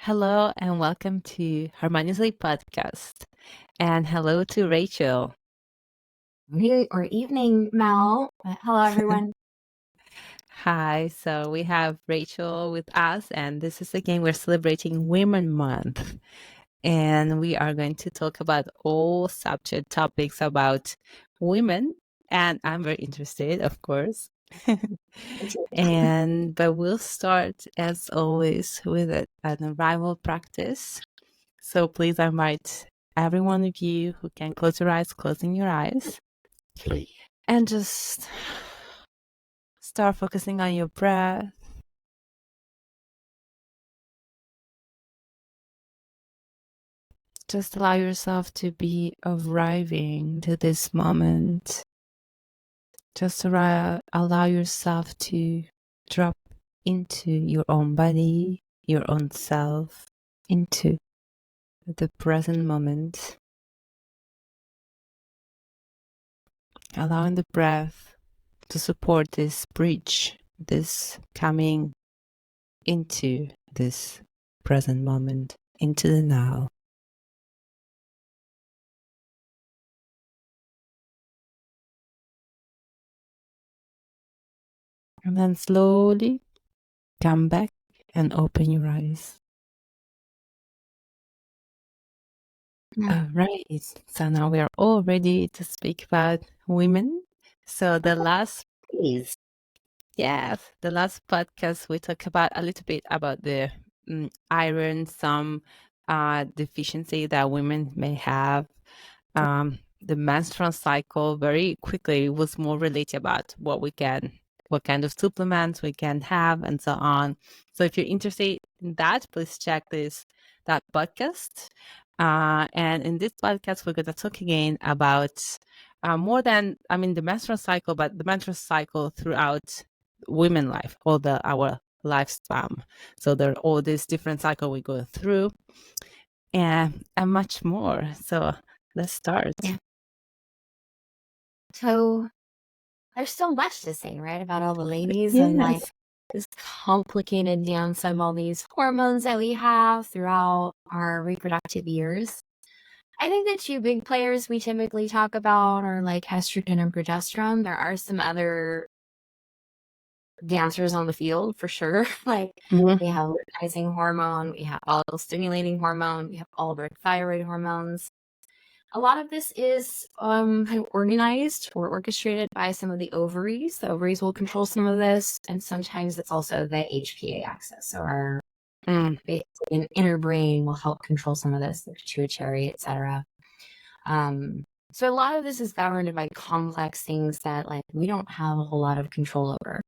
Hello and welcome to Harmoniously podcast. And hello to Rachel. Or evening, Mel. Hello, everyone. Hi, so we have Rachel with us, and this is again, we're celebrating Women Month. And we are going to talk about all subject topics about women. And I'm very interested, of course. But we'll start as always with an arrival practice. So please invite every one of you who can close your eyes, closing your eyes, and just start focusing on your breath. Just allow yourself to be arriving to this moment. Just allow yourself to drop into your own body, your own self, into the present moment. Allowing the breath to support this bridge, this coming into this present moment, into the now. And then slowly come back and open your eyes. All right. So now we are all ready to speak about women. So the last podcast we talked about a little bit about the iron, some deficiency that women may have. The menstrual cycle very quickly was more related about what kind of supplements we can have and so on. So if you're interested in that, please check that podcast. And in this podcast, we're going to talk again about more than, the menstrual cycle, but the menstrual cycle throughout women life, our lifespan. So there are all these different cycles we go through and much more. So let's start. Yeah. So there's so much to say, right, about all the ladies and like this complicated dance of all these hormones that we have throughout our reproductive years. I think the two big players we typically talk about are like estrogen and progesterone. There are some other dancers on the field for sure. Like we have luteinizing hormone, we have follicle stimulating hormone, we have all of our thyroid hormones. A lot of this is kind of organized or orchestrated by some of the ovaries. The ovaries will control some of this, and sometimes it's also the HPA axis. So our basically inner brain will help control some of this, the pituitary, etc. So a lot of this is governed by complex things that like we don't have a whole lot of control over.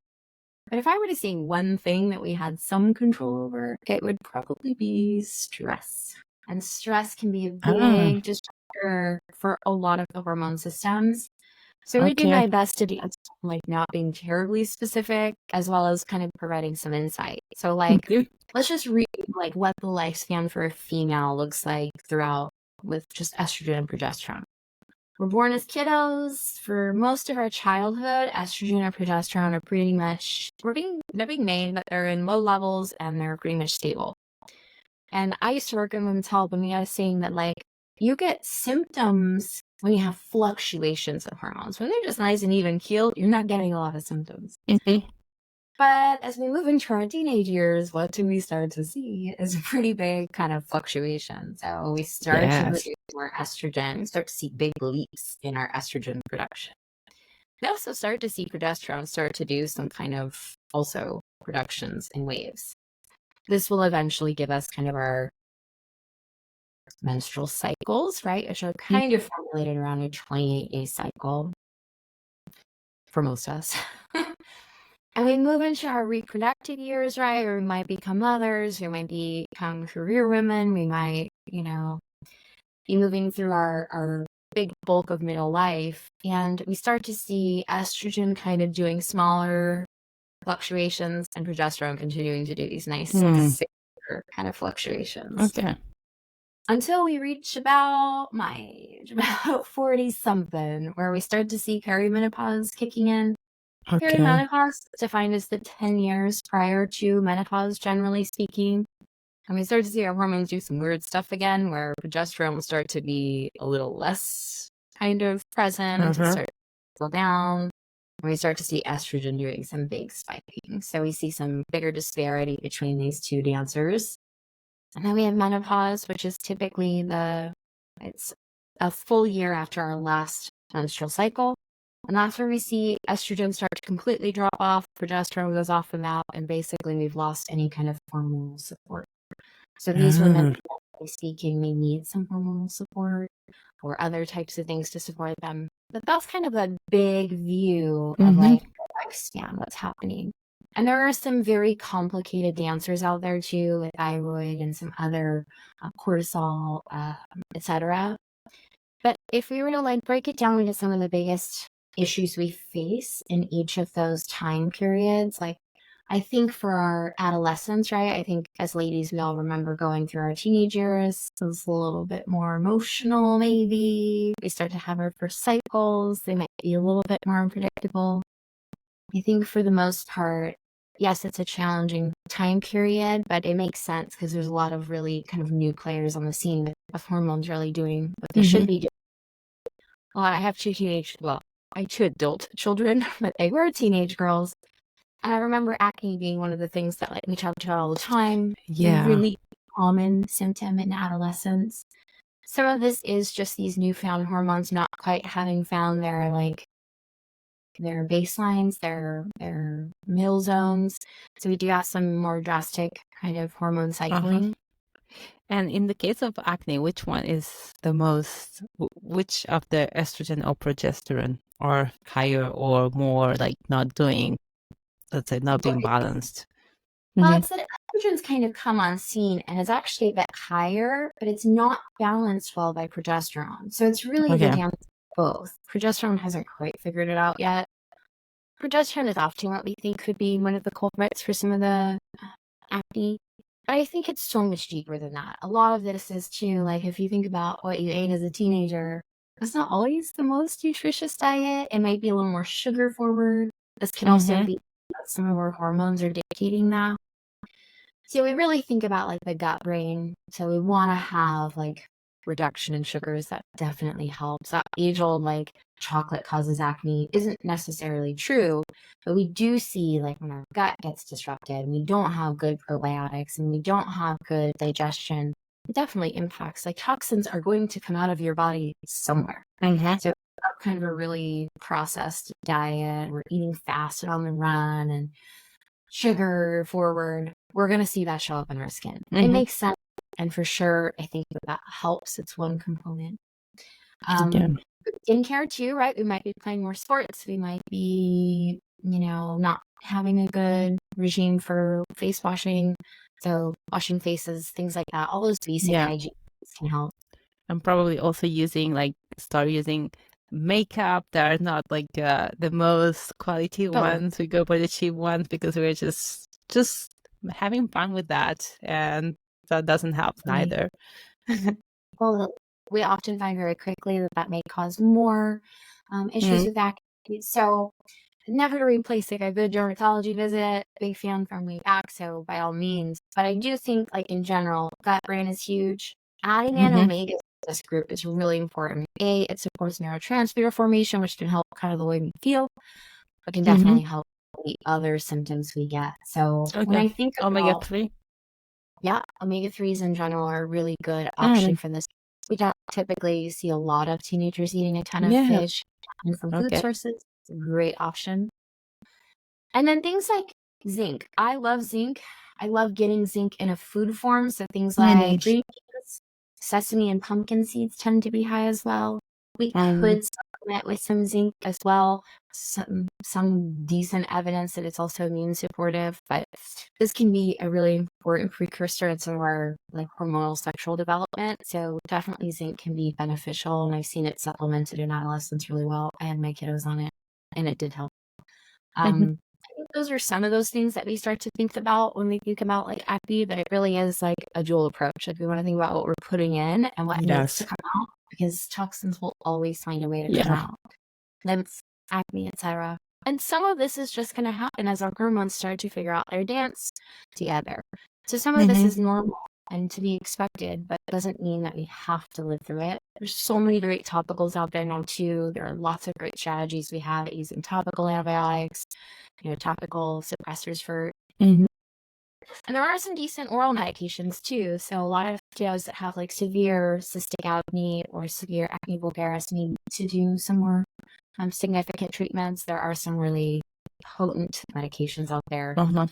But if I were to say one thing that we had some control over, it would probably be stress. And stress can be a big disruptor for a lot of the hormone systems. So we do my best to be like not being terribly specific, as well as kind of providing some insight. So like, let's just read like what the lifespan for a female looks like throughout with just estrogen and progesterone. We're born as kiddos. For most of our childhood, estrogen or progesterone are pretty much, they're being made, but they're in low levels and they're pretty much stable. And I used to work in women's health, and we had a saying that like, you get symptoms when you have fluctuations of hormones. When they're just nice and even keeled, you're not getting a lot of symptoms. But as we move into our teenage years, what do we start to see is a pretty big kind of fluctuation. So we start to produce more estrogen. We start to see big leaps in our estrogen production. We also start to see progesterone start to do some kind of also productions in waves. This will eventually give us kind of our menstrual cycles, right? Which are kind of formulated around a 28-day cycle for most of us. And we move into our reproductive years, right? Or we might become mothers, we might become career women, we might, be moving through our big bulk of middle life. And we start to see estrogen kind of doing smaller fluctuations and progesterone continuing to do these nice kind of fluctuations. Okay. Until we reach about my age, about 40-something, where we start to see perimenopause kicking in. Perimenopause is defined as the 10 years prior to menopause, generally speaking. And we start to see our hormones do some weird stuff again, where progesterone will start to be a little less kind of present, to start to slow down. And we start to see estrogen doing some big spiking. So we see some bigger disparity between these two dancers. And then we have menopause, which is typically it's a full year after our last menstrual cycle. And that's where we see estrogen start to completely drop off, progesterone goes off the map, and basically we've lost any kind of hormonal support. So these women, speaking, may need some hormonal support or other types of things to support them. But that's kind of a big view of like scan what's happening. And there are some very complicated dancers out there too, with thyroid and some other cortisol, etc. But if we were to like break it down into some of the biggest issues we face in each of those time periods, like I think for our adolescence, right? I think as ladies, we all remember going through our teenage years. It was a little bit more emotional, maybe. We start to have our first cycles. They might be a little bit more unpredictable. I think for the most part, yes, it's a challenging time period, but it makes sense because there's a lot of really kind of new players on the scene of hormones really doing what they should be doing. Well, I have two adult children, but they were teenage girls. And I remember acne being one of the things that like we talked about all the time. Yeah. A really common symptom in adolescence. Some of this is just these newfound hormones not quite having found their baselines, their middle zones. So we do have some more drastic kind of hormone cycling. And in the case of acne, which one is the most, which of the estrogen or progesterone are higher or more like not doing, let's say, not being balanced? Well, it's that estrogen's kind of come on scene and is actually a bit higher, but it's not balanced well by progesterone. So it's really the dance of both. Progesterone hasn't quite figured it out yet. Progesterone is often what we think could be one of the culprits for some of the acne. But I think it's so much deeper than that. A lot of this is too, like if you think about what you ate as a teenager, it's not always the most nutritious diet. It might be a little more sugar forward. This can also be some of our hormones are dictating that. So we really think about like the gut brain. So we want to have like reduction in sugars. That definitely helps. That age old like chocolate causes acne isn't necessarily true, but we do see like when our gut gets disrupted and we don't have good probiotics and we don't have good digestion, it definitely impacts. Like toxins are going to come out of your body somewhere. So kind of a really processed diet. We're eating fast and on the run and sugar forward. We're going to see that show up in our skin. It makes sense. And for sure, I think that helps. It's one component. Skincare too, right? We might be playing more sports. We might be, not having a good regime for face washing. So washing faces, things like that. All those basic hygiene can help. I'm probably also start using makeup that are not like the most quality ones. We go for the cheap ones because we're just having fun with that, and that doesn't help neither. Well, we often find very quickly that may cause more issues with acne. So never to replace like a good dermatology visit. Big fan from way back, so by all means. But I do think like in general, gut brain is huge. Adding in omega this group is really important. It supports neurotransmitter formation, which can help kind of the way we feel, but can definitely help the other symptoms we get. So when I think about omega-3, omega-3s in general are a really good option for this. We don't typically see a lot of teenagers eating a ton of fish and from food sources. It's a great option. And then things like zinc. I love zinc. I love getting zinc in a food form. So things like green beans, sesame and pumpkin seeds tend to be high as well. We could supplement with some zinc as well. Some decent evidence that it's also immune supportive, but this can be a really important precursor in some of our like hormonal sexual development. So definitely zinc can be beneficial, and I've seen it supplemented in adolescence really well. I had my kiddos on it, and it did help. I think those are some of those things that we start to think about when we think about like acne, but it really is like a dual approach. Like we want to think about what we're putting in and what needs to come out, because toxins will always find a way to come out. Lymph, acne, etc. And some of this is just going to happen as our hormones start to figure out their dance together. So some of this is normal. and to be expected, but it doesn't mean that we have to live through it. There's so many great topicals out there now too. There are lots of great strategies we have at using topical antibiotics, topical suppressors for, and there are some decent oral medications too. So a lot of kiddos that have like severe cystic acne or severe acne vulgaris need to do some more significant treatments. There are some really potent medications out there, but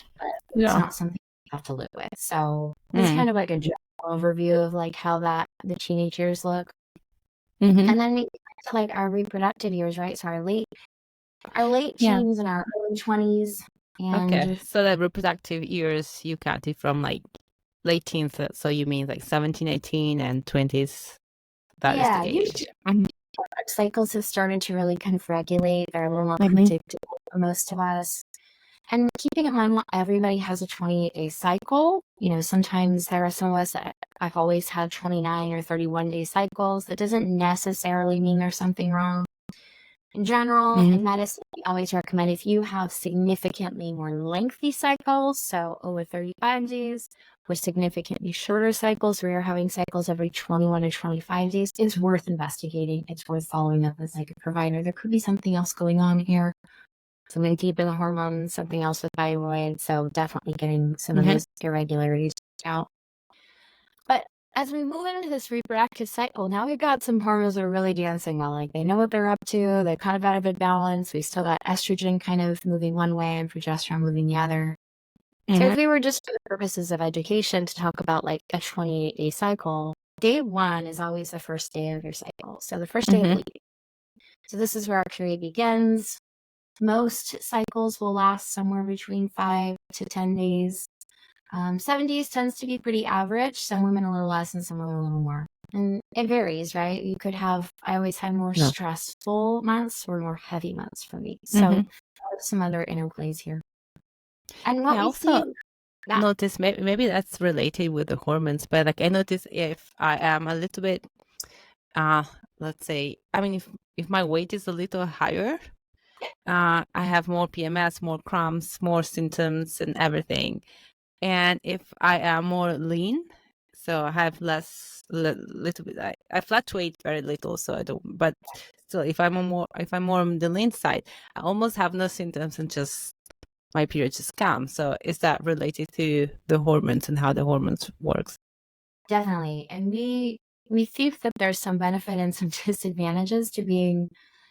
it's not something you have to live with. So it's kind of like a general overview of like how the teenage years look. And then we get to like our reproductive years, right? So our late teens and our early 20s. And so the reproductive years you count it from like late teens, so you mean like 17, 18 and 20s. That is the age. Cycles have started to really kind of regulate. They're a little more predictable for most of us. And keeping in mind, everybody has a 28-day cycle. Sometimes there are some of us that I've always had 29 or 31-day cycles. That doesn't necessarily mean there's something wrong. In general, in medicine, we always recommend if you have significantly more lengthy cycles, so over 35 days, with significantly shorter cycles, where you're having cycles every 21 to 25 days, it's worth investigating. It's worth following up with like a provider. There could be something else going on here. Something deep in the hormones, something else with thyroid. So definitely getting some of those irregularities out. But as we move into this reproductive cycle, now we've got some hormones that are really dancing well. Like they know what they're up to. They're kind of out of a balance. We still got estrogen kind of moving one way and progesterone moving the other. So if we were just for the purposes of education to talk about like a 28-day cycle, day 1 is always the first day of your cycle. So the first day of bleeding. So this is where our period begins. Most cycles will last somewhere between 5 to 10 days. 7 days tends to be pretty average. Some women a little less and some women a little more. And it varies, right? You could have, I always have more stressful months or more heavy months for me. So some other interplays here. And what I we also see, notice maybe that's related with the hormones, but like I notice if I am a little bit, let's say, I mean, if my weight is a little higher, I have more PMS, more cramps, more symptoms and everything. And if I am more lean, so I have little bit, I fluctuate very little, so I don't, but still if I'm more on the lean side, I almost have no symptoms and just my period just comes. So is that related to the hormones and how the hormones works? Definitely. And we think that there's some benefit and some disadvantages to being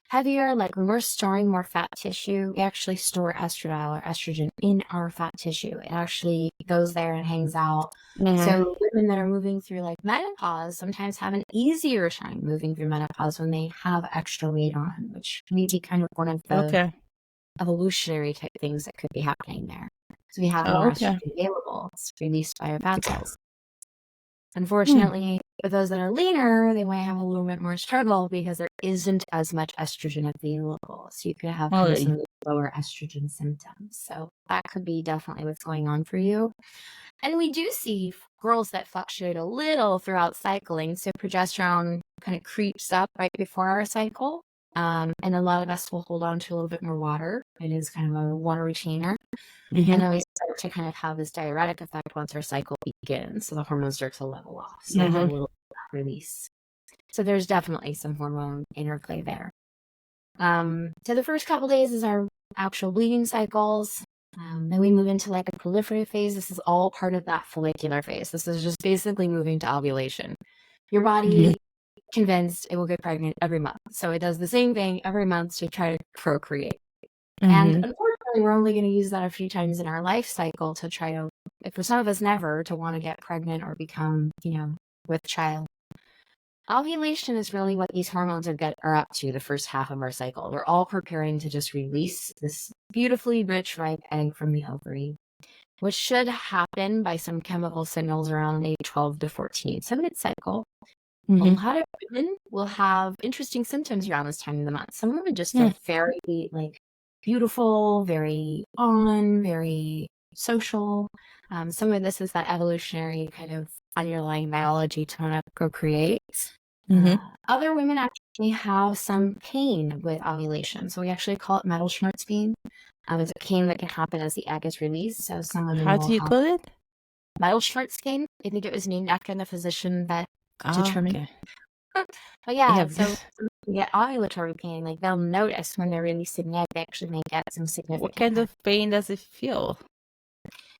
heavier. Like when we're storing more fat tissue, we actually store estradiol or estrogen in our fat tissue. It actually goes there and hangs out. So women that are moving through like menopause sometimes have an easier time moving through menopause when they have extra weight on, which may be kind of one of the evolutionary type things that could be happening there. So we have more estrogen available. It's released by our fat cells. Unfortunately, for those that are leaner, they might have a little bit more struggle because there isn't as much estrogen available. So you could have some lower estrogen symptoms. So that could be definitely what's going on for you. And we do see girls that fluctuate a little throughout cycling. So progesterone kind of creeps up right before our cycle. And a lot of us will hold on to a little bit more water. It is kind of a water retainer. And then we start to kind of have this diuretic effect once our cycle begins. So the hormones start to level off. So we have a little release. So there's definitely some hormone interplay there. So the first couple days is our actual bleeding cycles. Then we move into like a proliferative phase. This is all part of that follicular phase. This is just basically moving to ovulation. Your body convinced it will get pregnant every month. So it does the same thing every month to try to procreate. And unfortunately, we're only going to use that a few times in our life cycle to try to, for some of us never, to want to get pregnant or become, with child. Ovulation is really what these hormones are up to the first half of our cycle. We're all preparing to just release this beautifully rich, ripe egg from the ovary, which should happen by some chemical signals around day 12 to 14. So mid-cycle. A lot of women will have interesting symptoms around this time of the month. Some women just feel very beautiful, very very social. Some of this is that evolutionary kind of underlying biology to want to procreate. Other women actually have some pain with ovulation. So we actually call it metal Schmerz pain. It's a pain that can happen as the egg is released. So some women How do you call it? Metal Schmerz pain. I think it was named after the physician that Oh, determined. okay. But yeah, Yeah. so you get ovulatory pain, like they'll notice when they're releasing egg, they actually may get some What significant kind pain. of pain does it feel?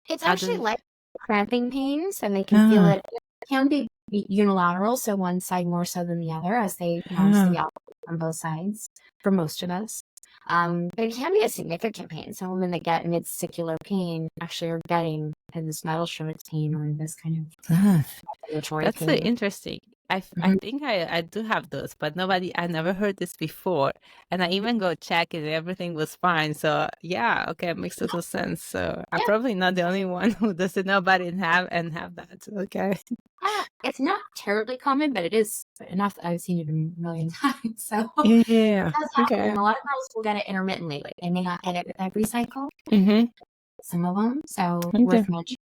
It's How does actually it? like cramping pains, and they can feel Ah, it. It can be unilateral, so one side more so than the other, as they, obviously ah. ovulate on both sides for most of us. But it can be a significant pain. Some women that get mid-sticular pain actually are getting this menstrual pain or this kind of Ah. ovulatory That's so pain. interesting. I Mhm. think I do have those, but I never heard this before. And I even go check and everything was fine. So yeah, okay, it makes total sense. So I'm Yeah, probably not the only one who doesn't know about it and have that. Okay. yeah, it's not terribly common, but it is enough that I've seen it a million times. So Yeah. it Yeah. does happen, Okay. and a lot of girls will get it intermittently. Like they may not get it with every cycle, Mm-hmm. some of them. So Okay. worth mentioning.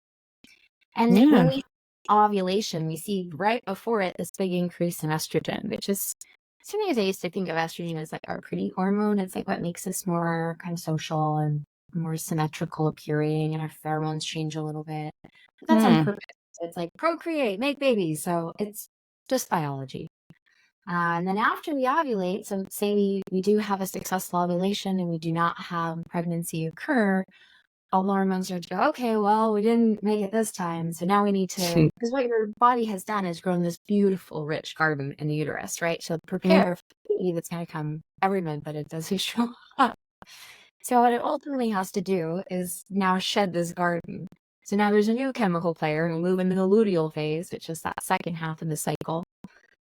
And when Yeah. we ovulation, we see right before it this big increase in estrogen, which is sometimes I used to think of estrogen as like our pretty hormone. It's like what makes us more kind of social and more symmetrical appearing, and our pheromones change a little bit. But that's on Mm. purpose. It's like procreate, make babies. So it's just biology. And then after we ovulate, so say we do have a successful ovulation and we do not have pregnancy occur, all the hormones start to go, okay, well, we didn't make it this time. So now we need to, because what your body has done is grown this beautiful, rich garden in the uterus, right? So Mm. prepare for the baby that's going to come every month, but it doesn't show up. So what it ultimately has to do is now shed this garden. So now there's a new chemical player and we move into the luteal phase, which is that second half of the cycle.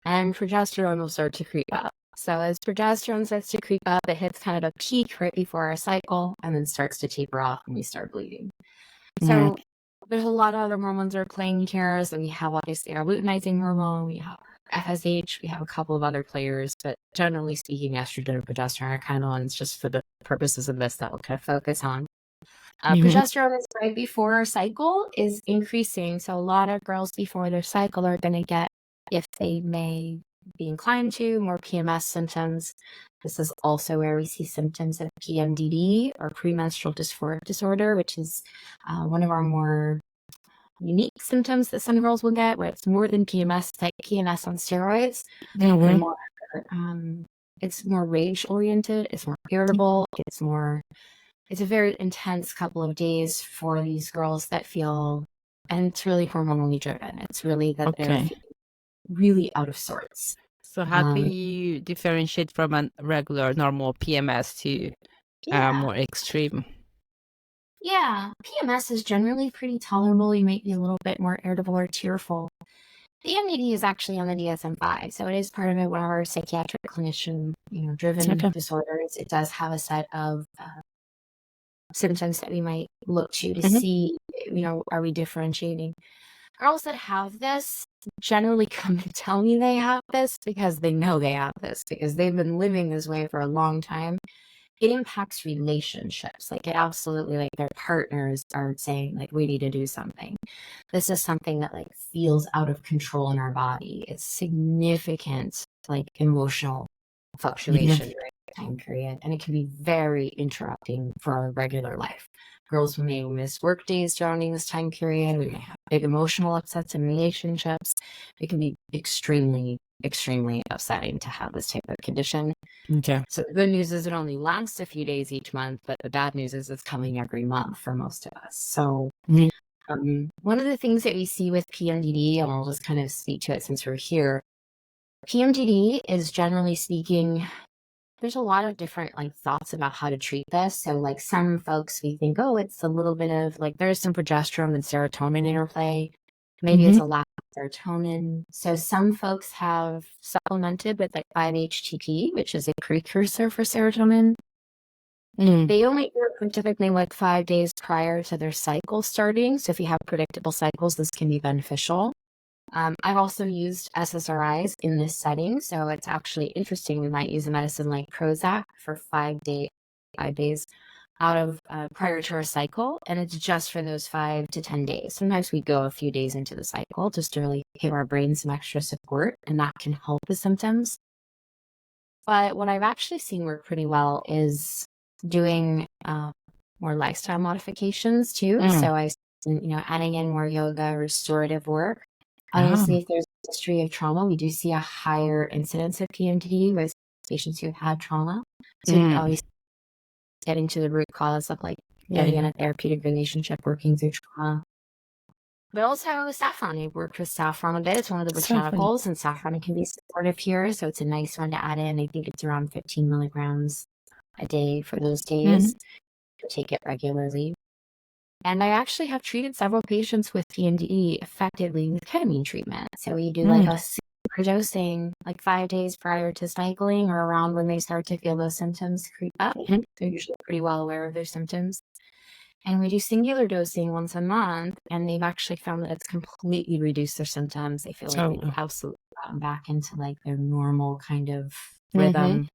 And progesterone will start to creep up. So as progesterone starts to creep up, it hits kind of a peak right before our cycle and then starts to taper off and we start bleeding. Mm. So there's a lot of other hormones that are playing here. So we have obviously our luteinizing hormone, we have FSH, we have a couple of other players, but generally speaking, estrogen and progesterone are kind of ones just for the purposes of this that we'll kind of focus on. Mm-hmm. Progesterone is right before our cycle is increasing. So a lot of girls before their cycle are going to get, if they may be inclined to, more PMS symptoms. This is also where we see symptoms of PMDD or premenstrual dysphoric disorder, which is one of our more unique symptoms that some girls will get, where it's more than PMS, it's like PMS on steroids, but Mm-hmm. more, it's more rage oriented, it's more irritable, it's a very intense couple of days for these girls that feel, and it's really hormonally driven. It's really that they're Okay. really out of sorts. So how can Um, you differentiate from a regular normal PMS to yeah, more extreme? yeah. PMS is generally pretty tolerable. You might be a little bit more irritable or tearful. The MDD is actually on the DSM-5, so it is part of one of our psychiatric clinician, driven Okay. disorders. It does have a set of symptoms that we might look to Mm-hmm. see, are we differentiating? Girls that have this generally come and tell me they have this because they know they have this, because they've been living this way for a long time. It impacts relationships. Like it absolutely, like their partners are saying, like, we need to do something. This is something that like feels out of control in our body. It's significant, like emotional Yeah. fluctuation during the time period. And it can be very interrupting for our regular life. Girls may miss work days surrounding this time period. We may have big emotional upsets in relationships. It can be extremely, extremely upsetting to have this type of condition. Okay. So the good news is it only lasts a few days each month, but the bad news is it's coming every month for most of us. So Mhm. one of the things that we see with PMDD, and I'll just kind of speak to it since we're here, PMDD is generally speaking, there's a lot of different like thoughts about how to treat this. So like some folks, we think, oh, it's a little bit of like, there's some progesterone and serotonin interplay. Maybe it's Mhm. a lack of serotonin. So some folks have supplemented with like 5-HTP, which is a precursor for serotonin. Mm. They only do it typically like 5 days prior to their cycle starting. So if you have predictable cycles, this can be beneficial. I've also used SSRIs in this setting. So it's actually interesting. We might use a medicine like Prozac for 5 days out of prior to our cycle. And it's just for those 5 to 10 days. Sometimes we go a few days into the cycle just to really give our brain some extra support, and that can help with symptoms. But what I've actually seen work pretty well is doing more lifestyle modifications too. Mm. So I and, adding in more yoga, restorative work. Obviously, if there's a history of trauma, we do see a higher incidence of PMDD with patients who have had trauma. So always getting to the root cause of getting in a therapeutic relationship, working through trauma. But also saffron. I worked with saffron a bit. It's one of the botanicals, and saffron can be supportive here. So it's a nice one to add in. I think it's around 15 milligrams a day for those days. Take it regularly. And I actually have treated several patients with PMDD effectively with ketamine treatment. So we do a super dosing 5 days prior to cycling or around when they start to feel those symptoms creep up. They're usually pretty well aware of their symptoms. And we do singular dosing once a month, and they've actually found that it's completely reduced their symptoms. They feel like they've absolutely gotten back into their normal kind of rhythm.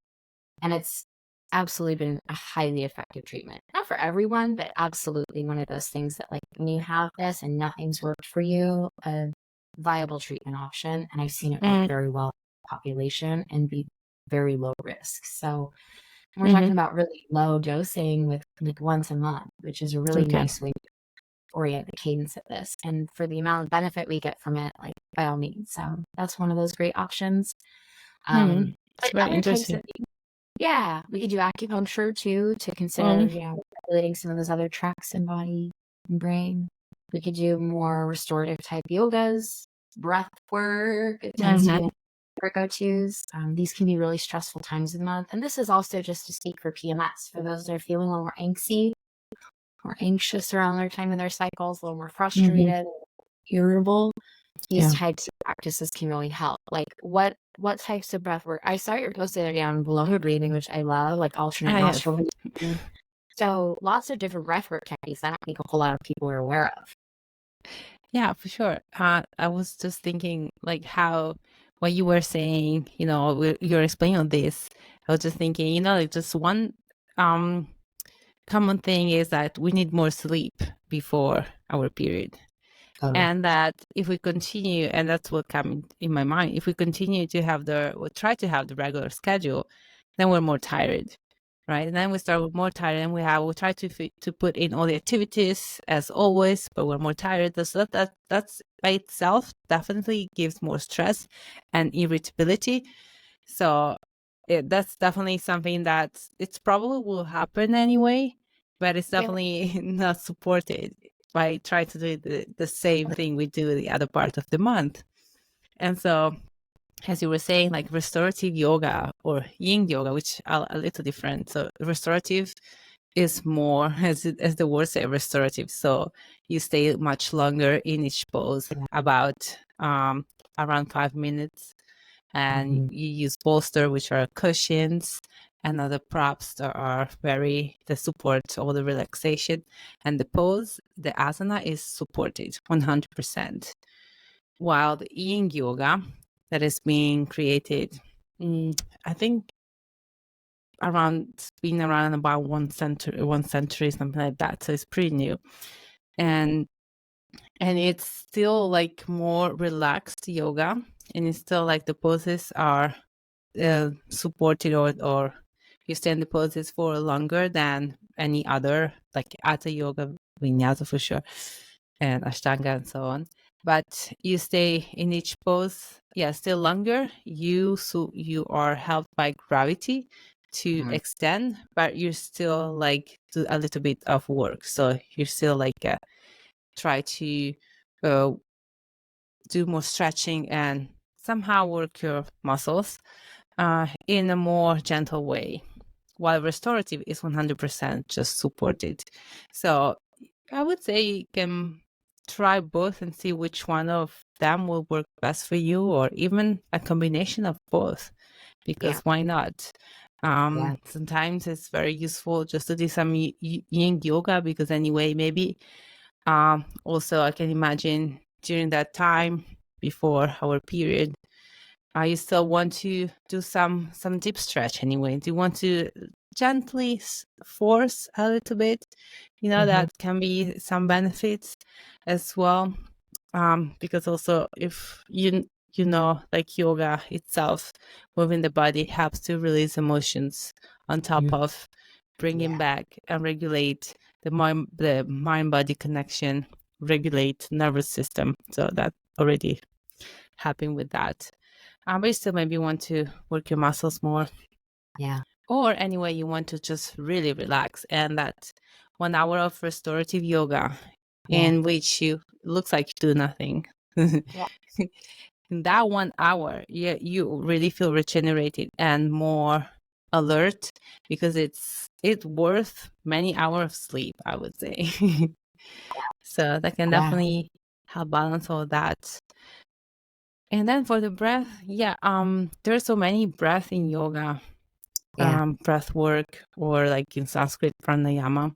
And it's absolutely been a highly effective treatment. Not for everyone, but absolutely one of those things that when you have this and nothing's worked for you, a viable treatment option. And I've seen it work very well in the population and be very low risk. So we're talking about really low dosing with once a month, which is a really nice way to orient the cadence of this. And for the amount of benefit we get from it, by all means. So that's one of those great options. It's very interesting. Yeah, we could do acupuncture too to consider, regulating some of those other tracks in body and brain. We could do more restorative type yogas, breath work. It tends to be our go-tos. These can be really stressful times of the month. And this is also just to speak for PMS, for those that are feeling a little more angsty or anxious around their time in their cycles, a little more frustrated, irritable. These types of practices can really help. What types of breath work? I saw your post the other day on bloated breathing, which I love, alternate nostril. So lots of different breath work techniques I don't think a whole lot of people are aware of. Yeah, for sure. I was just thinking how what you were saying, you're explaining on this. I was just thinking, just one common thing is that we need more sleep before our period. And that if we continue, and that's what came in my mind, if we continue to have try to have the regular schedule, then we're more tired, right? And then we start with more tired, and we try to put in all the activities as always, but we're more tired. So that's by itself definitely gives more stress and irritability. So that's definitely something that it's probably will happen anyway, but it's definitely not supported by trying to do the same thing we do the other part of the month. And so, as you were saying, restorative yoga or yin yoga, which are a little different. So restorative is more, as the word says, restorative. So you stay much longer in each pose, about around 5 minutes. And you use bolster, which are cushions, and other props that support all the relaxation. And the pose, the asana, is supported 100%. While the yin yoga that is being created, I think been around about one century, something like that. So it's pretty new. And it's still more relaxed yoga, and it's still the poses are supported or you stay in the poses for longer than any other, Hatha yoga, Vinyasa for sure, and Ashtanga and so on. But you stay in each pose, still longer. You are helped by gravity to extend, but you still do a little bit of work. So you still try to do more stretching and somehow work your muscles in a more gentle way, while restorative is 100% just supported. So I would say you can try both and see which one of them will work best for you, or even a combination of both, because why not? Sometimes it's very useful just to do some yin yoga, because anyway, maybe also I can imagine during that time before our period, you still want to do some deep stretch anyway. Do you want to gently force a little bit? That can be some benefits as well. Because also if yoga itself, moving the body helps to release emotions on top of bringing back and regulate the mind body connection regulate nervous system. So that already helping with that. But you still maybe want to work your muscles more. Yeah. Or anyway, you want to just really relax. And that 1 hour of restorative yoga in which you looks like you do nothing. Yeah. In that 1 hour, you really feel regenerated and more alert, because it's worth many hours of sleep, I would say. So that can definitely help balance all that. And then for the breath, there's so many breath in yoga, breath work, or like in Sanskrit pranayama.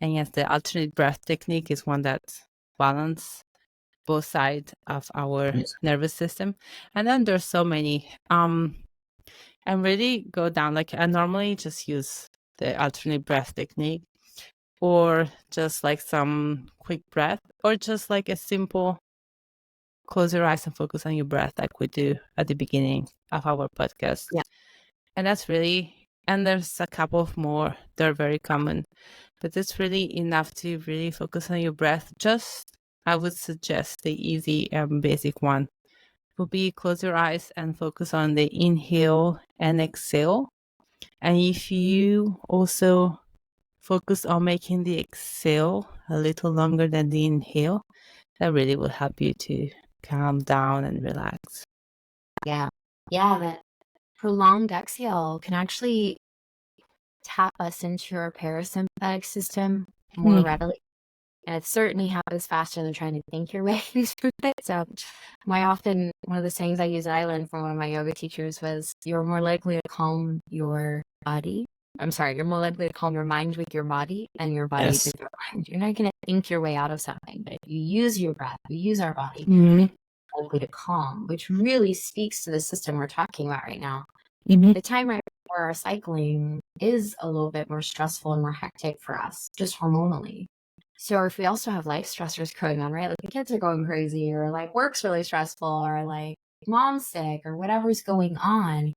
And yes, the alternate breath technique is one that balance both sides of our nervous system. And then there's so many and really go down, like I normally just use the alternate breath technique, or just like some quick breath, or just like a simple close your eyes and focus on your breath, like we do at the beginning of our podcast. Yeah. And that's really, and there's a couple of more, they're very common, but it's really enough to really focus on your breath. Just, I would suggest the easy and basic one would be close your eyes and focus on the inhale and exhale. And if you also focus on making the exhale a little longer than the inhale, that really will help you to calm down and relax. Yeah. That prolonged exhale can actually tap us into our parasympathetic system more readily. And it certainly happens faster than trying to think your way through it. So one of the sayings I use that I learned from one of my yoga teachers was, you're more likely to calm your body. You're more likely to calm your mind with your body than your body with your mind. You're not going to think your way out of something, but if you use your breath, you use our body, likely to calm, which really speaks to the system we're talking about right now. The time right before our cycling is a little bit more stressful and more hectic for us, just hormonally. So if we also have life stressors going on, right? Like the kids are going crazy, or like work's really stressful, or like mom's sick, or whatever's going on,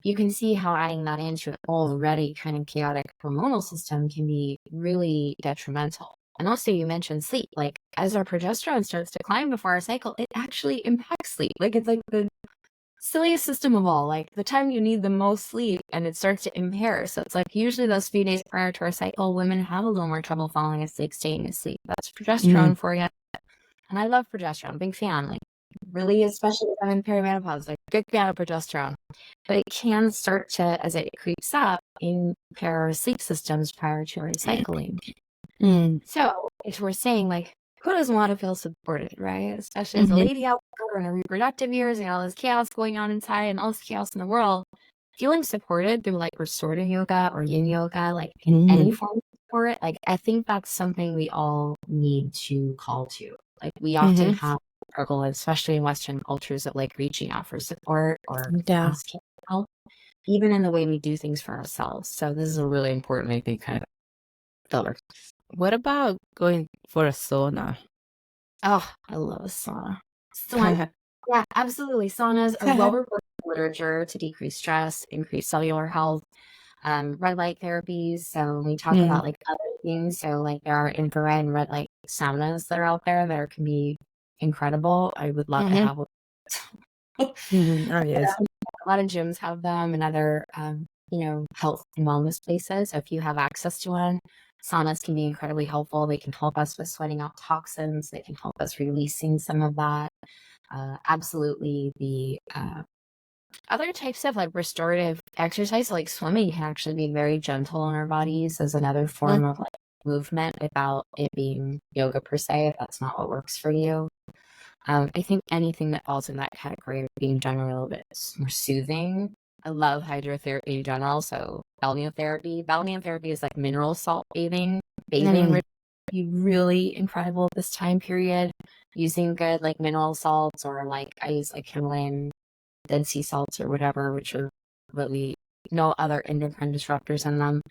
you can see how adding that into an already kind of chaotic hormonal system can be really detrimental. And also, you mentioned sleep. Like, as our progesterone starts to climb before our cycle, it actually impacts sleep. Like, it's like the silliest system of all. Like, the time you need the most sleep, and it starts to impair. So it's like usually those few days prior to our cycle, women have a little more trouble falling asleep, staying asleep. That's progesterone for you. And I love progesterone, big fan. Like, really, especially if I'm in perimenopause, like, good fan of progesterone. But it can start to, as it creeps up, impair our sleep systems prior to our cycling. So if we're saying, like, who doesn't want to feel supported, right? Especially as a lady out there in her reproductive years and all this chaos going on inside and all this chaos in the world, feeling supported through like restorative yoga or yin yoga, like in any form of support, like I think that's something we all need to call to. Like, we often have struggle, especially in Western cultures, of like reaching out for support or asking help, even in the way we do things for ourselves. So this is a really important, I think, kind of filler. What about going for a sauna? Oh, I love a sauna. Yeah, absolutely. Saunas are well-reported in literature to decrease stress, increase cellular health, red light therapies. So when we talk about like other things, so like there are infrared and red light saunas that are out there that can be incredible. I would love to have one. Oh, yes. A lot of gyms have them, and other health and wellness places. So if you have access to one, saunas can be incredibly helpful. They can help us with sweating out toxins. They can help us releasing some of that. Absolutely. The other types of like restorative exercise, like swimming, can actually be very gentle on our bodies as another form of like movement without it being yoga per se, if that's not what works for you. I think anything that falls in that category of being generally a little bit more soothing. I love hydrotherapy in general. So balneotherapy. Balneotherapy is like mineral salt bathing, which be really incredible at this time period. Using good like mineral salts, or like I use like Himalayan Dead Sea salts or whatever, which are really no other endocrine disruptors in them.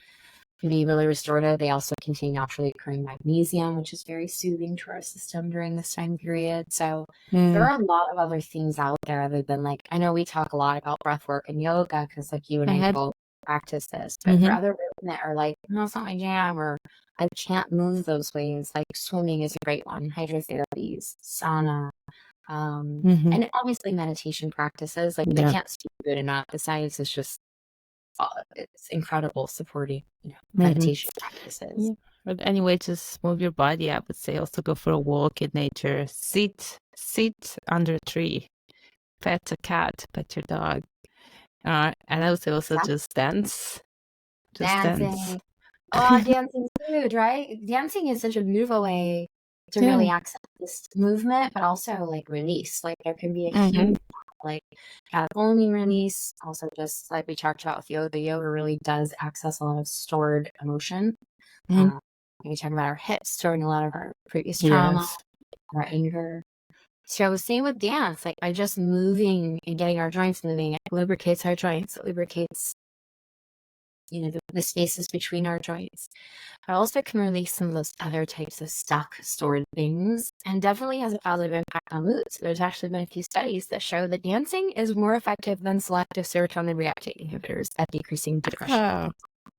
Can be really restorative. They also contain naturally occurring magnesium, which is very soothing to our system during this time period. So there are a lot of other things out there other than like, I know we talk a lot about breath work and yoga because like you and I both practice this, but for other women that are like, no, it's not my jam, or I can't move those ways. Like swimming is a great one, hydrotherapies, sauna, and obviously meditation practices. Like they can't speak good enough. The science is just it's incredible supporting meditation practices. Yeah. But anyway, just move your body. I would say also go for a walk in nature. Sit under a tree. Pet a cat. Pet your dog. And I would say also just dance. Just dance. Dancing. Oh, dancing's good, right? Dancing is such a beautiful way to really access this movement, but also like release. Like there can be a huge like catecholamine release. Also, just like we talked about with yoga, the yoga really does access a lot of stored emotion. We talk about our hips storing a lot of our previous trauma, our anger. So same with dance, like by just moving and getting our joints moving, it lubricates our joints, it lubricates the spaces between our joints. But also can release some of those other types of stuck, stored things, and definitely has a positive impact on mood. So there's actually been a few studies that show that dancing is more effective than selective serotonin reuptake inhibitors at decreasing depression.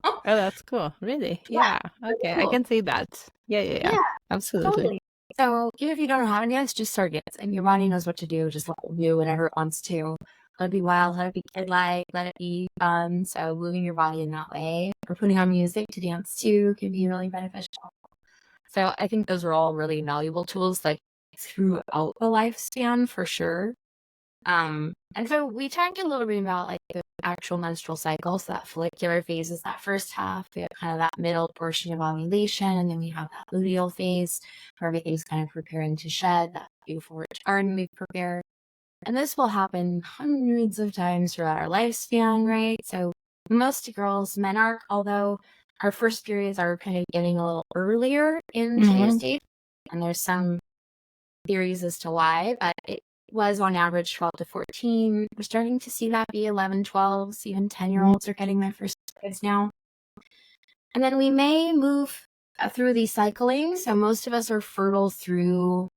Oh, that's cool. Really? Yeah. Okay. Cool. I can see that. Yeah. Absolutely. Totally. So even if you don't know how to dance, just start dancing. Your body knows what to do. Just let it do whatever it wants to. Let it be wild, let it be kid-like, let it be fun. So moving your body in that way or putting on music to dance to can be really beneficial. So I think those are all really valuable tools like throughout the lifespan for sure. And so we talked a little bit about like the actual menstrual cycle. So that follicular phase is that first half. We have kind of that middle portion of ovulation, and then we have that luteal phase where everything's kind of preparing to shed, that beautiful rich garden we prepare. And this will happen hundreds of times throughout our lifespan, right? So most girls, men are, although our first periods are kind of getting a little earlier in stage, and there's some theories as to why, but it was on average 12 to 14. We're starting to see that be 11, 12s, even 10-year-olds are getting their first kids now. And then we may move through these cycling. So most of us are fertile through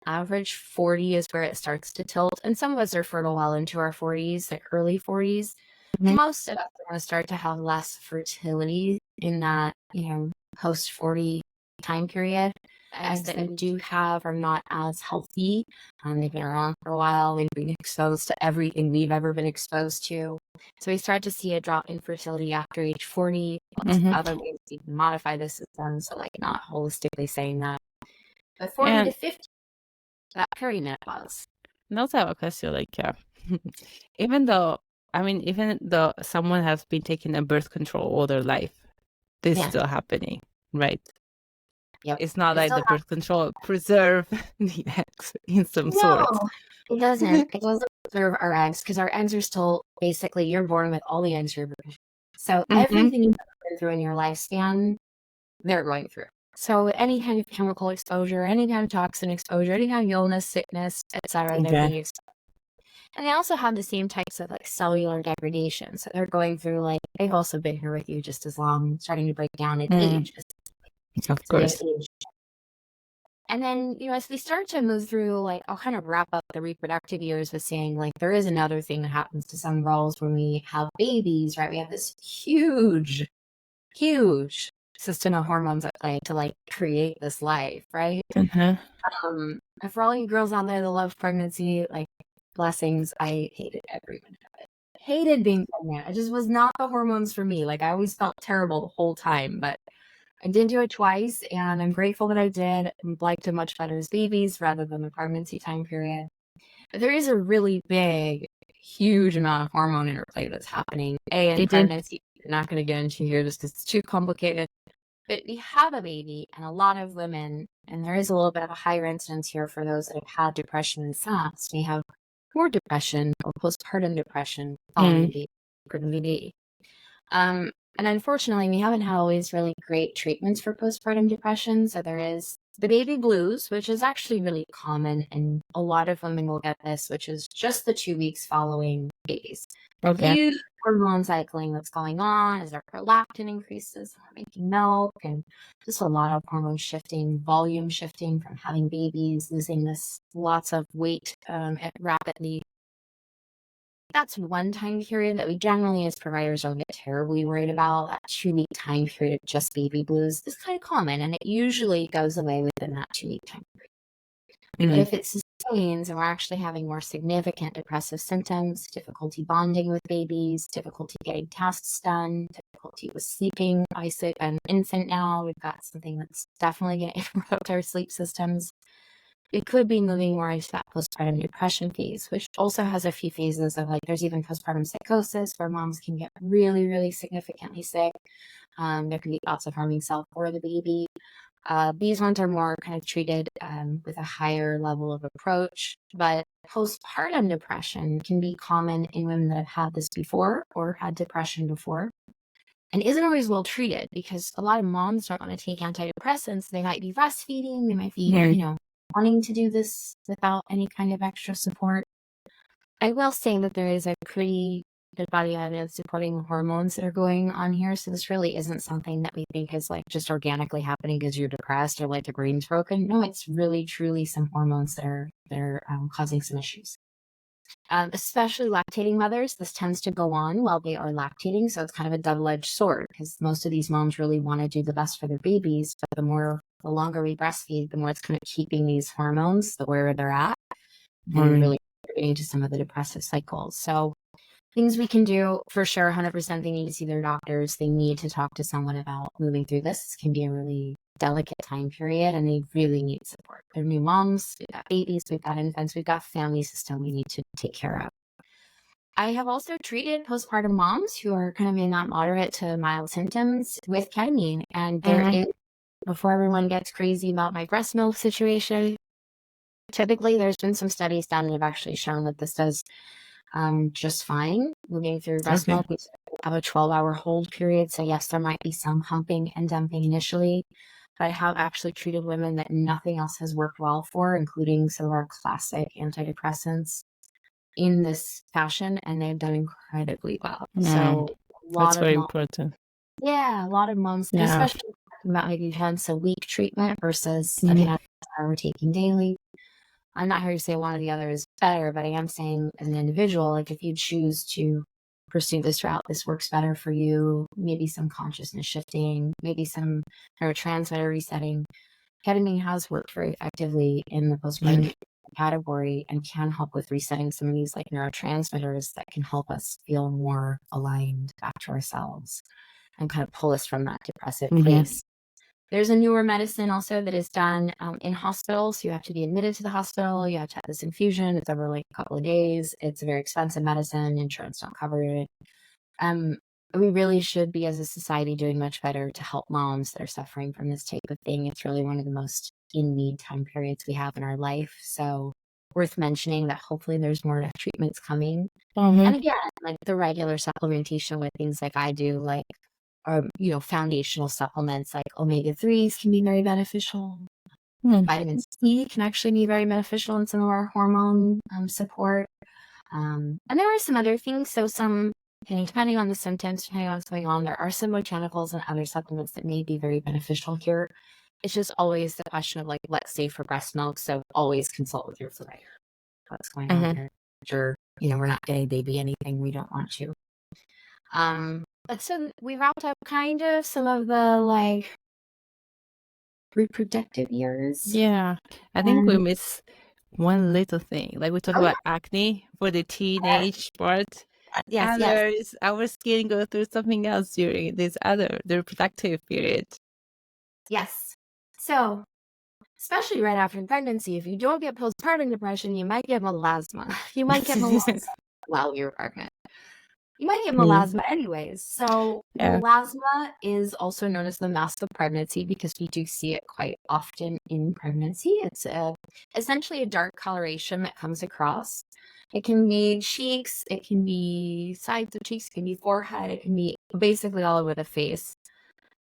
average 40 is where it starts to tilt. And some of us are fertile well into our 40s, like early 40s. Most of us are going to start to have less fertility in that, post 40 time period. Eggs that we do have are not as healthy. They've been around for a while. We've been exposed to everything we've ever been exposed to. So we start to see a drop in fertility after age 40. Other ways we can modify the system. So like not holistically saying that. But 40 to 50, that perimenopause. And also I have a question, like, even though someone has been taking a birth control all their life, this is still happening, right? Yep. It's not like the birth control preserve the eggs in some sort. No, it doesn't. It doesn't preserve our eggs because our eggs are still basically, you're born with all the eggs you're born. So everything you've been through in your lifespan, they're going through. So any kind of chemical exposure, any kind of toxin exposure, any kind of illness, sickness, etc., they're being exposed. And they also have the same types of like cellular degradation. So they're going through like, they've also been here with you just as long, starting to break down in age. Of course. And then, as we start to move through, like, I'll kind of wrap up the reproductive years with saying, like, there is another thing that happens to some girls when we have babies, right? We have this huge system of hormones at play to, like, create this life, right? And for all you girls out there that love pregnancy, like, blessings, I hated every minute of it. Hated being pregnant. It just was not the hormones for me. Like, I always felt terrible the whole time, but I did do it twice, and I'm grateful that I did. I liked it much better as babies rather than the pregnancy time period. But there is a really big, huge amount of hormone interplay that's happening. In pregnancy, I'm not going to get into here just because it's too complicated. But we have a baby, and a lot of women, and there is a little bit of a higher incidence here for those that have had depression in the past, may have more depression or postpartum depression following the baby. And unfortunately, we haven't had always really great treatments for postpartum depression. So there is the baby blues, which is actually really common, and a lot of women will get this, which is just the 2 weeks following babies. Huge hormone cycling that's going on as our prolactin increases, making milk, and just a lot of hormone shifting, volume shifting from having babies, losing lots of weight rapidly. that's one time period that we generally as providers don't get terribly worried about. That 2-week time period of just baby blues is kind of common, and it usually goes away within that 2-week time period. But if it sustains and we're actually having more significant depressive symptoms, difficulty bonding with babies, difficulty getting tasks done, difficulty with sleeping, obviously an infant now, we've got something that's definitely going to interrupt our sleep systems. It could be moving more into that postpartum depression phase, which also has a few phases of like, there's even postpartum psychosis where moms can get really, really significantly sick. There can be thoughts of harming self or the baby. These ones are more kind of treated with a higher level of approach, but postpartum depression can be common in women that have had this before or had depression before, and isn't always well treated because a lot of moms don't want to take antidepressants. They might be breastfeeding, they might be, wanting to do this without any kind of extra support. I will say that there is a pretty good body of evidence supporting the hormones that are going on here. So this really isn't something that we think is like just organically happening because you're depressed or like the brain's broken. No, it's really truly some hormones that are causing some issues. Especially lactating mothers, this tends to go on while they are lactating. So it's kind of a double-edged sword because most of these moms really want to do the best for their babies. But the longer we breastfeed, the more it's kind of keeping these hormones where they're at and really contributing to some of the depressive cycles. So things we can do for sure, 100%, they need to see their doctors. They need to talk to someone about moving through this. This can be a really delicate time period and they really need support. They're new moms, we've got babies, we've got infants, we've got family system we need to take care of. I have also treated postpartum moms who are kind of in that moderate to mild symptoms with ketamine. And there is, before everyone gets crazy about my breast milk situation, typically there's been some studies done that have actually shown that this does just fine. Moving through breast milk, we have a 12-hour hold period. So yes, there might be some humping and dumping initially, but I have actually treated women that nothing else has worked well for, including some of our classic antidepressants in this fashion, and they've done incredibly well. So that's very important. Yeah, a lot of moms, especially about maybe once a week treatment versus an we're taking daily. I'm not here to say one or the other is better, but I am saying as an individual, like if you choose to pursue this route, this works better for you, maybe some consciousness shifting, maybe some neurotransmitter resetting. Ketamine has worked very effectively in the postpartum category and can help with resetting some of these like neurotransmitters that can help us feel more aligned back to ourselves and kind of pull us from that depressive place. There's a newer medicine also that is done in hospitals. You have to be admitted to the hospital. You have to have this infusion. It's over like a couple of days. It's a very expensive medicine. Insurance don't cover it. We really should be as a society doing much better to help moms that are suffering from this type of thing. It's really one of the most in need time periods we have in our life. So worth mentioning that hopefully there's more treatments coming. And again, like the regular supplementation with things like I do, like foundational supplements like omega-3s can be very beneficial. Vitamin C can actually be very beneficial in some of our hormone support. And there are some other things. So depending on the symptoms, depending on what's going on, there are some botanicals and other supplements that may be very beneficial here. It's just always the question of like, let's say for breast milk. So always consult with your provider. What's going on there? Sure, we're not getting baby anything we don't want to. So we wrapped up kind of some of the like reproductive years. Yeah, I think we missed one little thing. Like we talked about acne for the teenage part. Yes. Our skin go through something else during the reproductive period. Yes. So, especially right after pregnancy, if you don't get postpartum depression, you might get melasma. You might get melasma while you're pregnant. You might get melasma anyways. So melasma is also known as the mask of pregnancy because we do see it quite often in pregnancy. It's essentially a dark coloration that comes across. It can be cheeks, it can be sides of cheeks, it can be forehead, it can be basically all over the face.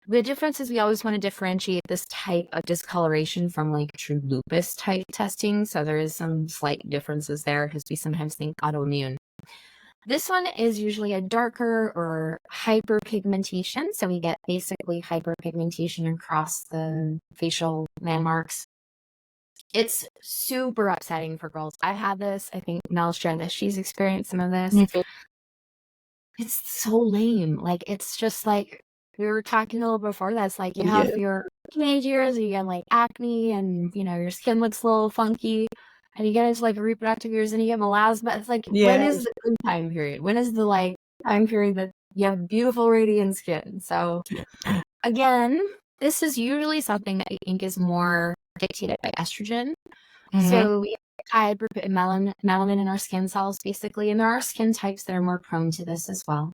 The difference is we always want to differentiate this type of discoloration from like true lupus type testing. So there is some slight differences there because we sometimes think autoimmune. This one is usually a darker or hyperpigmentation. So we get basically hyperpigmentation across the facial landmarks. It's super upsetting for girls. I had this. I think Mel's shared this. She's experienced some of this. It's so lame. Like, it's just like, we were talking a little before that's like, you have your teenage years, you get like acne and, you know, your skin looks a little funky, and you get into like reproductive years and you get melasma. It's like, when is the good time period? When is the like time period that you have beautiful radiant skin? So again, this is usually something that I think is more dictated by estrogen. So we have melanin in our skin cells, basically, and there are skin types that are more prone to this as well.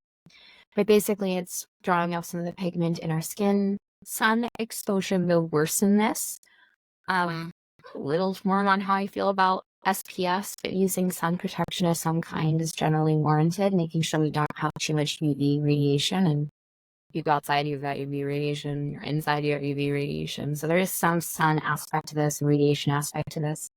But basically, it's drawing off some of the pigment in our skin. Sun exposure will worsen this. A little more on how I feel about SPF, but using sun protection of some kind is generally warranted, making sure we don't have too much UV radiation. And you go outside, you've got UV radiation, you're inside, you have UV radiation. So there is some sun aspect to this and radiation aspect to this.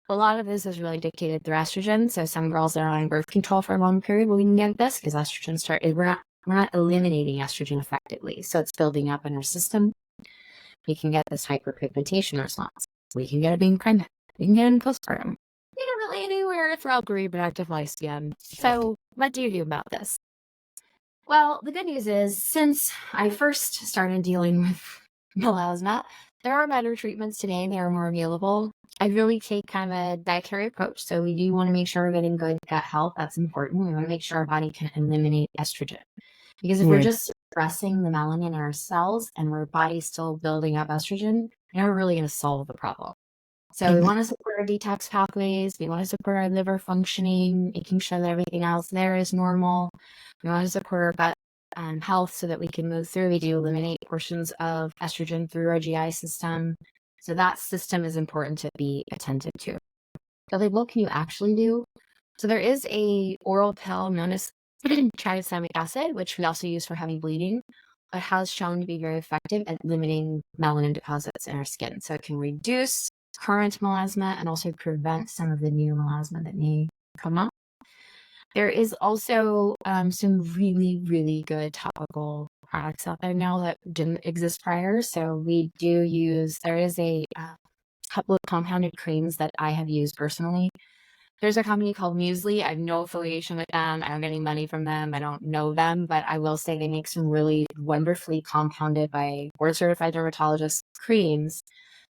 A lot of this is really dictated through estrogen. So some girls that are on birth control for a long period, well, we can get this because estrogen we're not eliminating estrogen effectively. So it's building up in our system. We can get this hyperpigmentation response. We can get it being pregnant. We can get it in postpartum. You don't really anywhere throughout the reproductive lifespan. So what do you do about this? Well, the good news is, since I first started dealing with melasma, there are better treatments today. They are more available. I really take kind of a dietary approach. So we do want to make sure we're getting good gut health. That's important. We want to make sure our body can eliminate estrogen. Because if we're just suppressing the melanin in our cells and our body's still building up estrogen, we're never really going to solve the problem. So we want to support our detox pathways. We want to support our liver functioning, making sure that everything else there is normal. We want to support our gut health so that we can move through. We do eliminate portions of estrogen through our GI system. So that system is important to be attentive to. So like, what can you actually do? So there is a oral pill known as tranexamic acid, which we also use for heavy bleeding. It has shown to be very effective at limiting melanin deposits in our skin. So it can reduce current melasma and also prevent some of the new melasma that may come up. There is also some really, really good topical products out there now that didn't exist prior. So we do use, there is a couple of compounded creams that I have used personally. There's a company called Muesli. I have no affiliation with them. I don't get any money from them. I don't know them, but I will say they make some really wonderfully compounded by board-certified dermatologists creams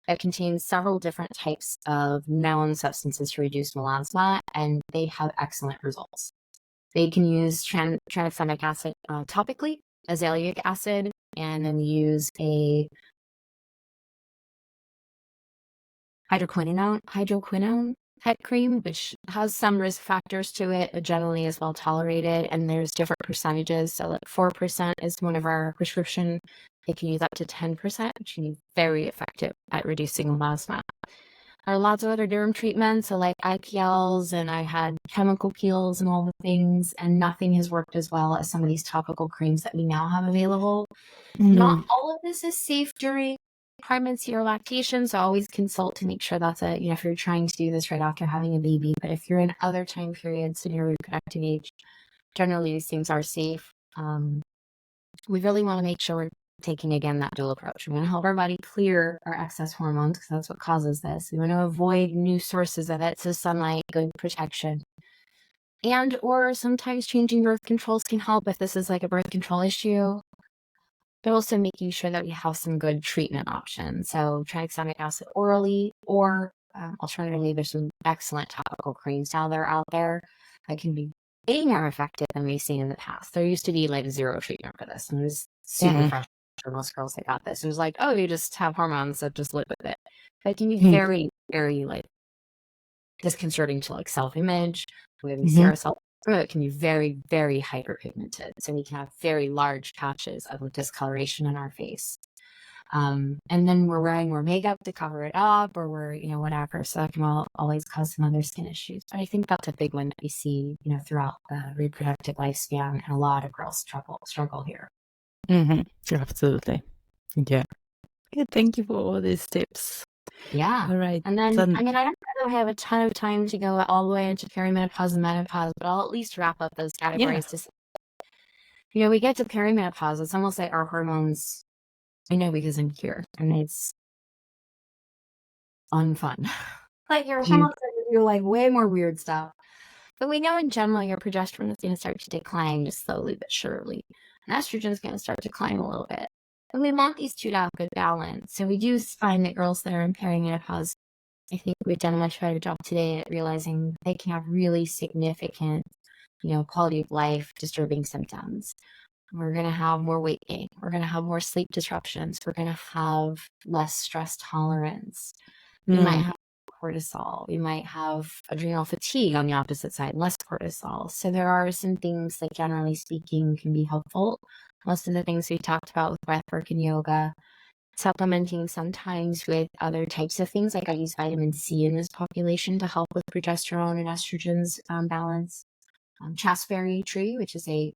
that contain several different types of known substances to reduce melasma, and they have excellent results. They can use tranexamic acid topically, azelaic acid, and then use a hydroquinone type cream, which has some risk factors to it, but generally is well tolerated, and there's different percentages. So like 4% is one of our prescription. They can use up to 10%, which can be very effective at reducing melasma. There are lots of other derm treatments, so like IPLs, and I had chemical peels and all the things, and nothing has worked as well as some of these topical creams that we now have available. Not all of this is safe during pregnancy or lactation, so always consult to make sure that's if you're trying to do this right after having a baby. But if you're in other time periods in your reproductive age, generally these things are safe. We really want to make sure we're taking, again, that dual approach. We want to help our body clear our excess hormones because that's what causes this. We want to avoid new sources of it, so sunlight, good protection. And or sometimes changing birth controls can help if this is like a birth control issue, but also making sure that we have some good treatment options. So tranexamic acid orally, or alternatively, there's some excellent topical creams now that are out there that can be way more effective than we've seen in the past. There used to be like zero treatment for this, and it was super fresh for most girls that got this. It was like, oh, you just have hormones, so just live with it. But it can be very, very like disconcerting to like self-image. When we see ourselves, it can be very, very hyperpigmented. So we can have very large patches of discoloration on our face. And then we're wearing more makeup to cover it up, or we're, whatever. So that can always cause some other skin issues. But I think that's a big one that we see, throughout the reproductive lifespan. And a lot of girls struggle here. Absolutely. Yeah. Thank you for all these tips. Yeah. All right. And then, I don't know, I have a ton of time to go all the way into perimenopause and menopause, but I'll at least wrap up those categories to say, we get to perimenopause, it's almost like our hormones, I know because I'm here, and it's unfun. Like your hormones are gonna do like way more weird stuff. But we know in general your progesterone is going to start to decline just slowly but surely. And estrogen is going to start to climb a little bit. And we want these two to have good balance. So we do find that girls that are in perimenopause, I think we've done a much better job today at realizing they can have really significant, quality of life disturbing symptoms. We're going to have more weight gain. We're going to have more sleep disruptions. We're going to have less stress tolerance. We might have cortisol. We might have adrenal fatigue on the opposite side, less cortisol. So there are some things that, generally speaking, can be helpful. Most of the things we talked about with breathwork and yoga, supplementing sometimes with other types of things. Like I use vitamin C in this population to help with progesterone and estrogen's balance. Chasteberry tree, which is a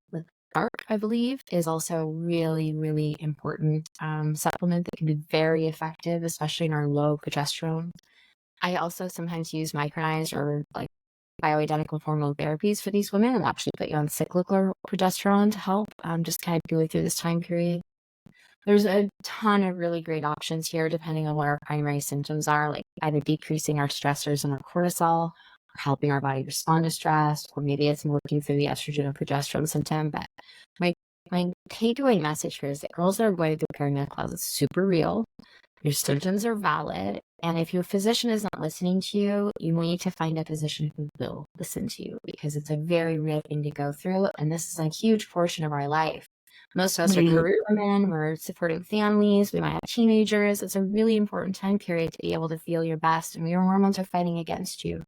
bark, I believe, is also really, really important supplement that can be very effective, especially in our low progesterone. I also sometimes use micronized or like bioidentical hormone therapies for these women and actually put you on cyclical progesterone to help just kind of go through this time period. There's a ton of really great options here depending on what our primary symptoms are, like either decreasing our stressors and our cortisol, or helping our body respond to stress, or maybe it's working through the estrogen or progesterone symptom. But my takeaway message here is that girls that are going through perimenopause is super real. Your symptoms are valid. And if your physician is not listening to you, you need to find a physician who will listen to you, because it's a very real thing to go through. And this is a huge portion of our life. Most of us are career women, we're supporting families, we might have teenagers. It's a really important time period to be able to feel your best, and your hormones are fighting against you.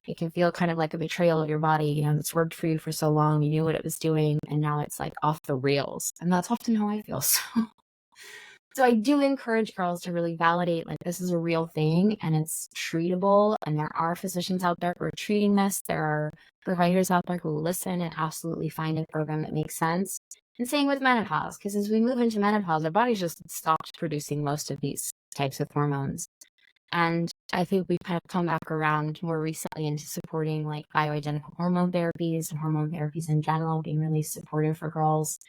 It can feel kind of like a betrayal of your body. It's worked for you for so long, you knew what it was doing, and now it's like off the rails. And that's often how I feel. So I do encourage girls to really validate, like, this is a real thing and it's treatable. And there are physicians out there who are treating this. There are providers out there who will listen and absolutely find a program that makes sense. And same with menopause, because as we move into menopause, our body's just stopped producing most of these types of hormones. And I think we've kind of come back around more recently into supporting like bioidentical hormone therapies and hormone therapies in general, being really supportive for girls.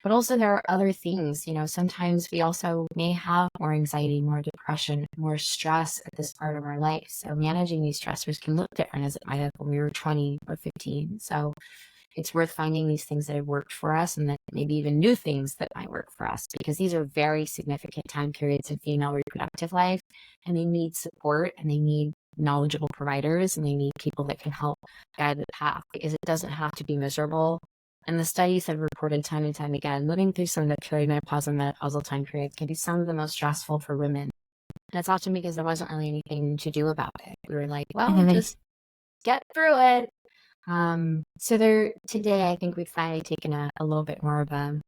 But also there are other things, sometimes we also may have more anxiety, more depression, more stress at this part of our life. So managing these stressors can look different as it might have when we were 20 or 15. So it's worth finding these things that have worked for us, and that maybe even new things that might work for us, because these are very significant time periods in female reproductive life, and they need support, and they need knowledgeable providers, and they need people that can help guide the path, because it doesn't have to be miserable. And the studies have reported time and time again, living through some of the perimenopause and menopausal time periods can be some of the most stressful for women. And it's often because there wasn't really anything to do about it. We were like, well, just get through it. So today, I think we've finally taken a little bit more of a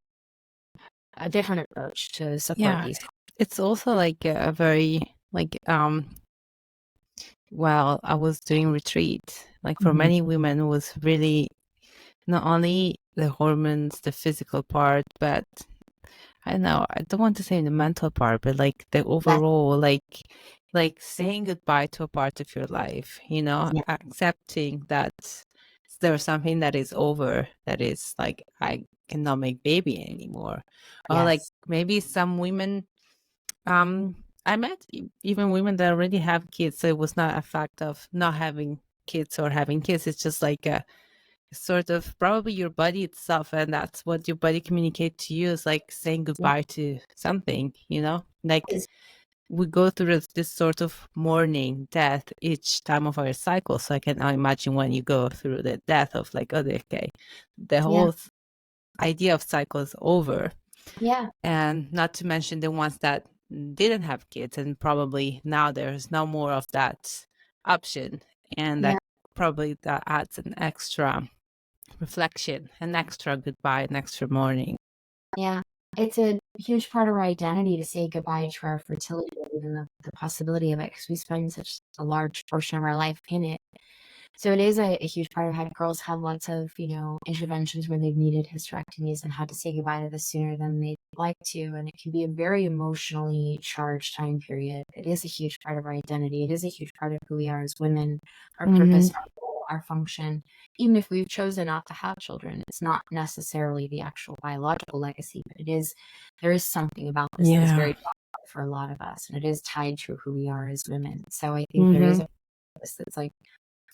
different approach to support these. It's also like a very well, I was doing retreat. Like for many women, it was really not only the hormones, the physical part, but I don't know, I don't want to say the mental part, but like the overall, like saying goodbye to a part of your life, accepting that there's something that is over, that is like, I cannot make baby anymore. Or like maybe some women, I met even women that already have kids. So it was not a fact of not having kids or having kids. It's just like a sort of probably your body itself, and that's what your body communicates to you, is like saying goodbye to something, like we go through this sort of mourning death each time of our cycle. So I can now imagine when you go through the death of like, oh, okay, the whole idea of cycle is over. And not to mention the ones that didn't have kids, and probably now there's no more of that option, and that probably that adds an extra reflection, an extra goodbye, an extra mourning. It's a huge part of our identity to say goodbye to our fertility, even the possibility of it, because we spend such a large portion of our life in it. So it is a huge part of how girls have lots of, interventions where they've needed hysterectomies and had to say goodbye to this sooner than they'd like to. And it can be a very emotionally charged time period. It is a huge part of our identity. It is a huge part of who we are as women, our purpose, our role, our function. Even if we've chosen not to have children, it's not necessarily the actual biological legacy, but there is something about this that's very for a lot of us, and it is tied to who we are as women. So I think there is a process that's like,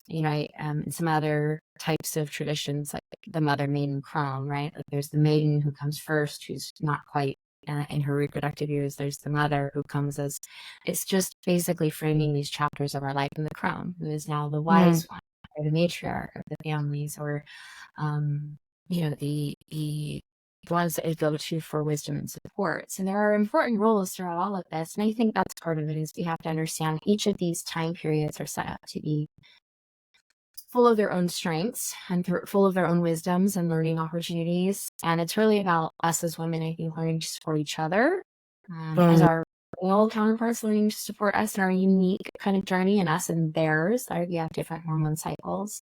in some other types of traditions, like the mother maiden crown, right? Like there's the maiden who comes first, who's not quite in her reproductive years. There's the mother who comes as, it's just basically framing these chapters of our life in the crown, who is now the wise one, or the matriarch of the families, or the ones that is go to for wisdom and support. So there are important roles throughout all of this, and I think that's part of it, is we have to understand each of these time periods are set up to be full of their own strengths and full of their own wisdoms and learning opportunities. And it's really about us as women, I think, learning to support each other, as our male counterparts learning to support us in our unique kind of journey, and us and theirs. We have different hormone cycles.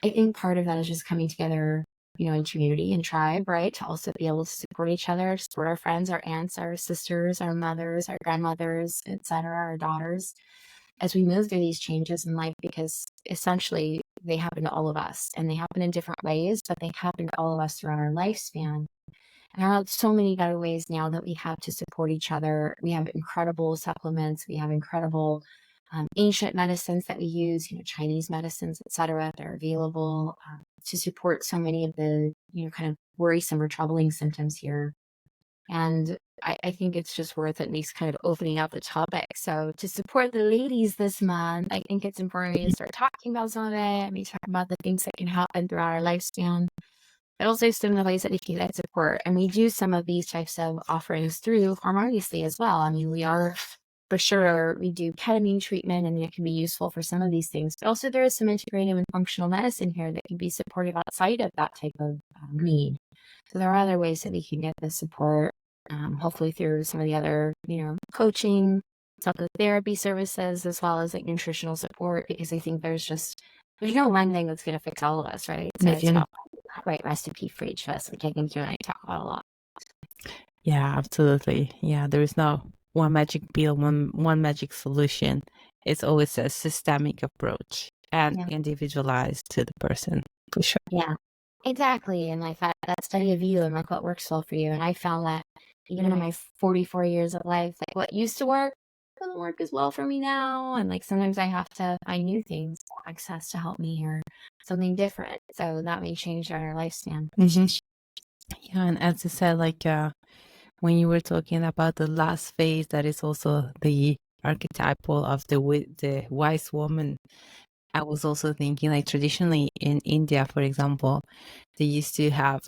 I think part of that is just coming together, in community and tribe, right? To also be able to support each other, support our friends, our aunts, our sisters, our mothers, our grandmothers, etc., our daughters, as we move through these changes in life, because essentially they happen to all of us, and they happen in different ways, but they happen to all of us throughout our lifespan. And there are so many better ways now that we have to support each other. We have incredible supplements. We have incredible ancient medicines that we use, Chinese medicines, etc., that are available to support so many of the, kind of worrisome or troubling symptoms here. And I think it's just worth at least kind of opening up the topic. So to support the ladies this month, I think it's important to start talking about some of it. I mean, talk about the things that can happen throughout our lifespan, but also some of the ways that we can get support. And we do some of these types of offerings through Harmoniously as well. I mean, we are, for sure, we do ketamine treatment, and it can be useful for some of these things. But also there is some integrative and functional medicine here that can be supportive outside of that type of need. So there are other ways that we can get the support, hopefully through some of the other, coaching, psychotherapy services, as well as like nutritional support, because I think there's no one thing that's going to fix all of us, right? So it's about the right recipe for each of us, which I think you and I talk about a lot. Yeah, absolutely. Yeah, there is no one magic pill, one magic solution. It's always a systemic approach and individualized to the person, for sure. Yeah, exactly. And like that study of you and like what works well for you. And I found that even in my 44 years of life, like what used to work doesn't work as well for me now. And like sometimes I have to find new things, access to help me, or something different. So that may change our lifespan. Yeah, and as you said, like when you were talking about the last phase, that is also the archetypal of the wise woman. I was also thinking, like traditionally in India, for example, they used to have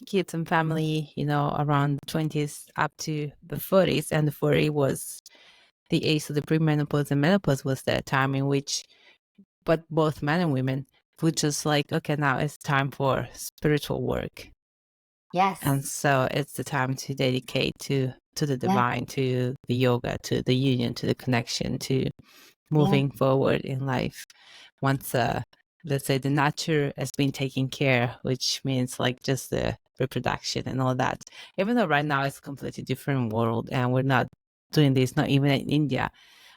kids and family, around the 20s up to the 40s, and the 40 was the age of the premenopause, and menopause was the time in which, but both men and women would just like, okay, now it's time for spiritual work. Yes. And so it's the time to dedicate to the divine, to the yoga, to the union, to the connection, to moving forward in life. Once, let's say, the nature has been taken care, which means like just the reproduction and all that. Even though right now it's a completely different world and we're not doing this, not even in India.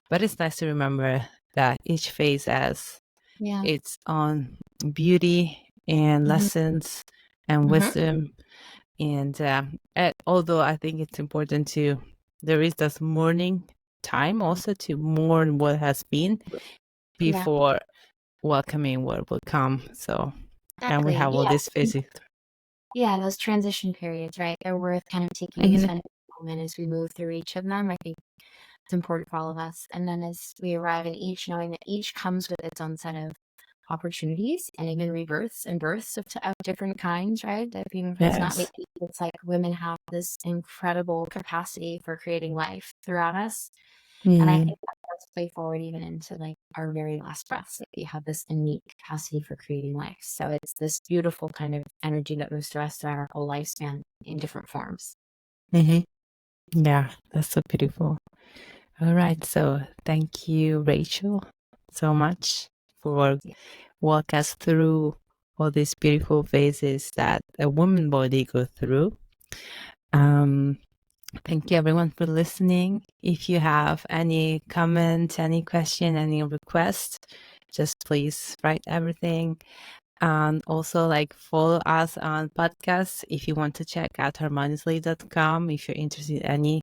But it's nice to remember that each phase has its own beauty and lessons and wisdom. And although I think it's important there is this mourning time also to mourn what has been before welcoming what will come. So, and we have all this phases. Yeah, those transition periods, right? They're worth kind of taking and spending a moment as we move through each of them. I think it's important for all of us. And then as we arrive in each, knowing that each comes with its own set of opportunities and even rebirths and births of different kinds, right? That it's not like it's like women have this incredible capacity for creating life throughout us. And I think that's play forward even into like our very last breaths, that we have this innate capacity for creating life. So it's this beautiful kind of energy that moves through us throughout our whole lifespan in different forms. Yeah, that's so beautiful. All right. So thank you, Rachel, so much for walk us through all these beautiful phases that a woman body goes through. Thank you everyone for listening. If you have any comment, any question, any request, just please write everything. And also follow us on podcasts if you want to check out harmoniously.com if you're interested in any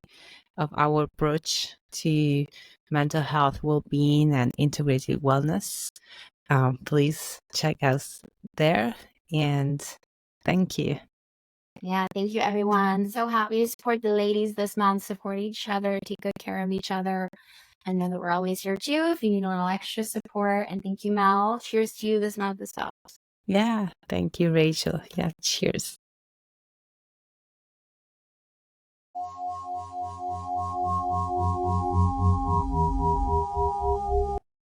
of our approach to mental health, well-being, and integrated wellness. Please check us there, and thank you. Yeah, thank you, everyone. So happy to support the ladies this month, support each other, take good care of each other, and know that we're always here too if you need a little extra support. And thank you, Mel. Cheers to you this month as well. Yeah, thank you, Rachel. Yeah, cheers.